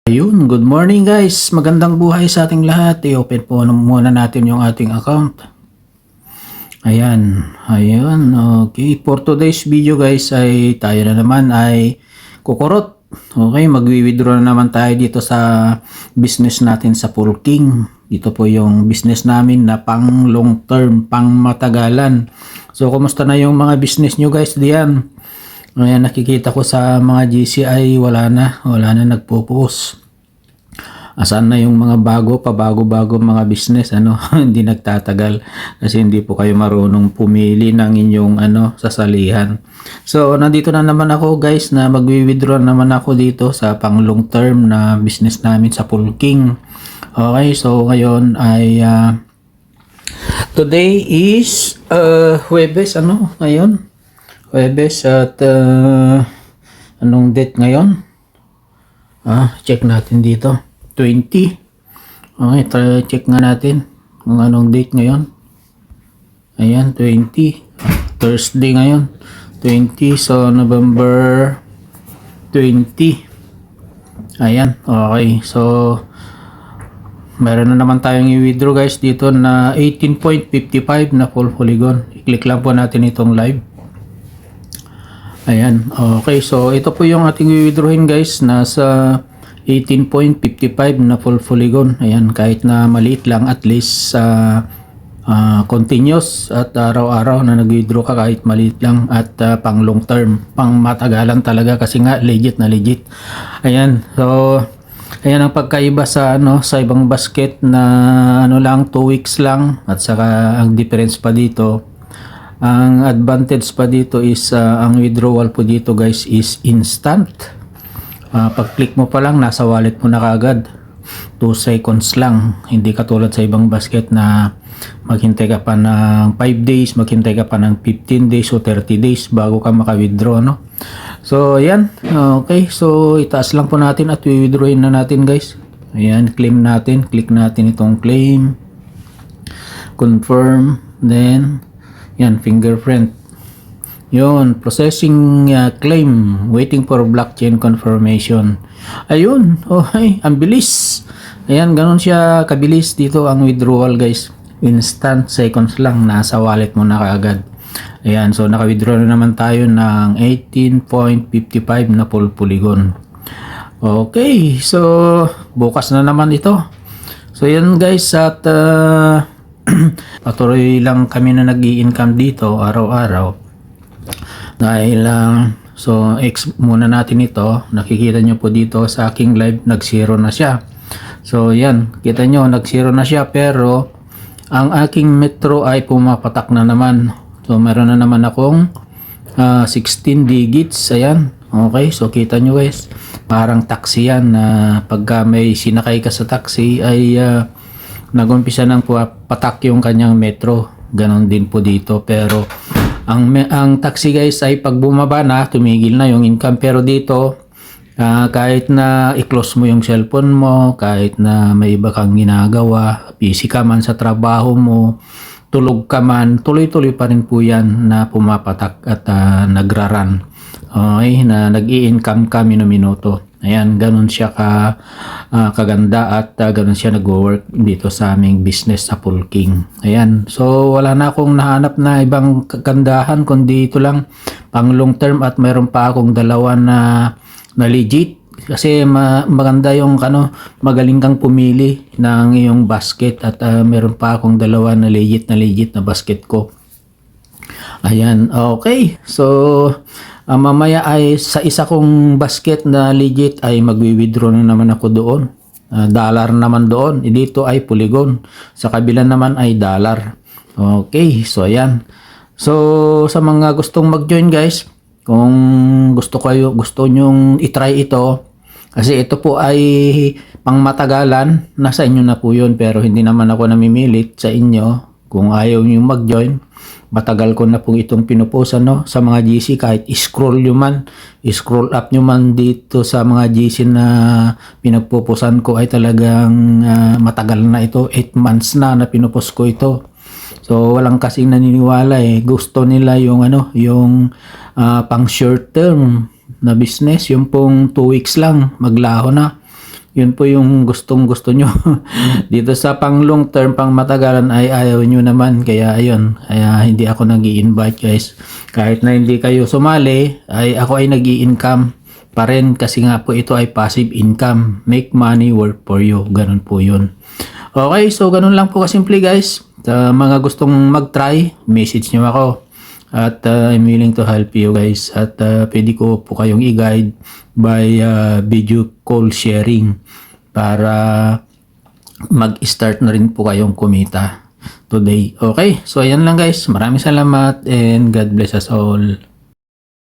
Ayun, good morning guys. Magandang buhay sa ating lahat. I-open po muna natin yung ating account. Ayan, ayan. Okay, for today's video guys ay tayo na naman ay kukurot. Okay, magwi-withdraw na naman tayo dito sa business natin sa Pulking. Ito po yung business namin na pang long term, pang matagalan. So, kumusta na yung mga business nyo guys diyan? Ayan, nakikita ko sa mga GCI, wala na nagpo-post. Asan na yung mga pabago-bago mga business, hindi nagtatagal kasi hindi po kayo marunong pumili ng inyong sasalihan. So, nandito na naman ako guys na magwi-withdraw naman ako dito sa pang long term na business namin sa Pulking. Okay, so ngayon ay today is Huwebes, ngayon? Huwebes at anong date ngayon? Check natin dito. 20. Okay, check nga natin kung anong date ngayon. Ayan, 20. Thursday ngayon. 20. So, November 20. Ayan, okay. So, meron na naman tayong i-withdraw guys dito na 18.55 na full polygon. I-click lang po natin itong live. Ayan, okay. So, ito po yung ating i-withdrawin guys. Nasa 18.55 na full polygon. Ayan, kahit na maliit lang, at least continuous at araw-araw na nag-withdraw ka kahit maliit lang at pang long term, pang matagalan talaga kasi nga legit na legit. Ayan, so ayan ang pagkaiba sa sa ibang basket na lang 2 weeks lang, at saka ang difference pa dito, ang advantage pa dito is ang withdrawal po dito guys is instant. Pag-click mo pa lang, nasa wallet mo na kaagad. 2 seconds lang. Hindi katulad sa ibang basket na maghintay ka pa ng 5 days, maghintay ka pa ng 15 days o 30 days bago ka maka-withdraw, So, ayan. Okay. So, itaas lang po natin at i-withdrawin na natin, guys. Ayan, claim natin. Click natin itong claim. Confirm. Then, yan, fingerprint. Yun, processing claim, waiting for blockchain confirmation. Ayun, okay, ang bilis. Ayan, ganun siya kabilis dito ang withdrawal guys. Instant, seconds lang, nasa wallet mo na kaagad. Ayan, so naka-withdraw na naman tayo ng 18.55 na full polygon. Okay, so bukas na naman ito. So yan guys, at patuloy lang kami na nag-i-income dito araw-araw. Dahil so muna natin ito. Nakikita nyo po dito sa aking live, nag-zero na siya. So yan, kita nyo nag-zero na siya, pero ang aking metro ay pumapatak na naman. So meron na naman akong 16 digits. Ayan, okay, so kita nyo guys, parang taxi yan na pagka may sinakay ka sa taxi ay nag-umpisa ng patak yung kanyang metro. Ganon din po dito, pero ang taxi guys ay pag bumaba na, tumigil na yung income. Pero dito, kahit na i-close mo yung cellphone mo, kahit na may iba kang ginagawa, busy ka man sa trabaho mo, tulog ka man, tuloy-tuloy pa rin po yan na pumapatak at nagraran. Okay, na nag-i-income ka minuto. Ayan, ganun siya kaganda at ganun siya nag-work dito sa aming business sa Pulking. Ayan, so wala na akong nahanap na ibang kagandahan kundi ito lang, pang long term, at mayroon pa akong dalawa na legit. Kasi maganda yung magaling kang pumili ng iyong basket, at meron pa akong dalawa na legit na basket ko. Ayan, okay. So, mamaya ay sa isa kong basket na legit ay magwi-withdraw na naman ako doon. Dollar naman doon. Dito ay polygon. Sa kabila naman ay dollar. Okay, so ayan. So, sa mga gustong mag-join guys, kung gusto nyong i-try ito, kasi ito po ay pang matagalan, nasa inyo na po yun, pero hindi naman ako namimilit sa inyo. Kung ayaw nyo mag-join, matagal ko na po itong pinupost sa mga GC. Kahit scroll up nyo man dito sa mga GC na pinagpupusan ko, ay talagang matagal na ito. 8 months na pinupost ko ito. So walang kasing naniniwala Gusto nila yung yung pang short term na business, yung pong 2 weeks lang maglaho na. yun po yung gustong gusto nyo. Dito sa pang long term, pang matagalan ay ayaw nyo naman. Kaya ayun, kaya hindi ako nag-i-invite guys. Kahit na hindi kayo sumali, ay ako ay nag-i-income pa rin kasi nga po ito ay passive income. Make money work for you. Ganun po yun. Okay, so ganun lang po kasimple guys. Sa mga gustong mag-try, message nyo ako. At I'm willing to help you guys. At pwede ko po kayong i-guide by video call sharing para mag-start na rin po kayong kumita today. Okay, so ayan lang guys. Maraming salamat and God bless us all.